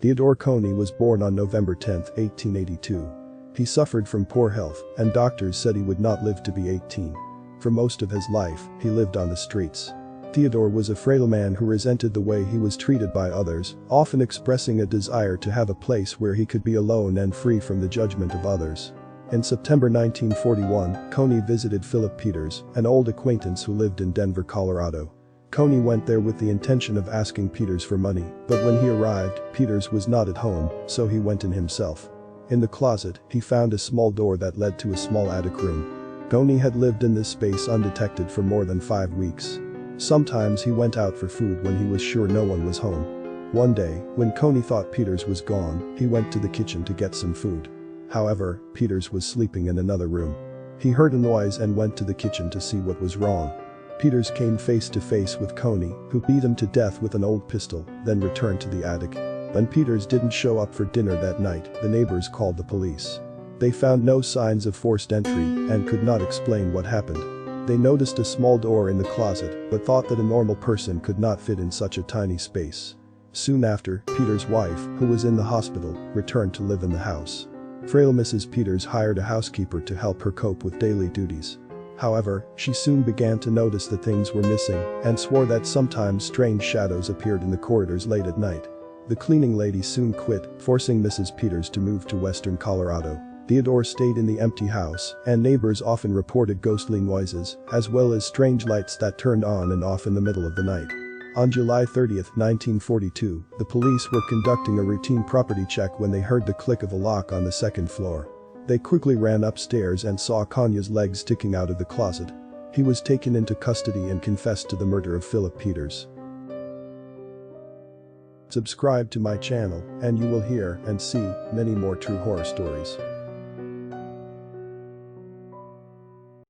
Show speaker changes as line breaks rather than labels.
Theodore Coney was born on November 10, 1882. He suffered from poor health, and doctors said he would not live to be 18. For most of his life, he lived on the streets. Theodore was a frail man who resented the way he was treated by others, often expressing a desire to have a place where he could be alone and free from the judgment of others. In September 1941, Coney visited Philip Peters, an old acquaintance who lived in Denver, Colorado. Coney went there with the intention of asking Peters for money, but when he arrived, Peters was not at home, so he went in himself. In the closet, he found a small door that led to a small attic room. Coney had lived in this space undetected for more than 5 weeks. Sometimes he went out for food when he was sure no one was home. One day, when Coney thought Peters was gone, he went to the kitchen to get some food. However, Peters was sleeping in another room. He heard a noise and went to the kitchen to see what was wrong. Peters came face to face with Coney, who beat him to death with an old pistol, then returned to the attic. When Peters didn't show up for dinner that night, the neighbors called the police. They found no signs of forced entry and could not explain what happened. They noticed a small door in the closet but thought that a normal person could not fit in such a tiny space. Soon after, Peters' wife, who was in the hospital, returned to live in the house. Frail Mrs. Peters hired a housekeeper to help her cope with daily duties. However, she soon began to notice that things were missing and swore that sometimes strange shadows appeared in the corridors late at night. The cleaning lady soon quit, forcing Mrs. Peters to move to western Colorado. Theodore stayed in the empty house, and neighbors often reported ghostly noises, as well as strange lights that turned on and off in the middle of the night. On July 30, 1942, the police were conducting a routine property check when they heard the click of a lock on the second floor. They quickly ran upstairs and saw Coney's legs sticking out of the closet. He was taken into custody and confessed to the murder of Philip Peters. Subscribe to my channel and you will hear and see many more true horror stories.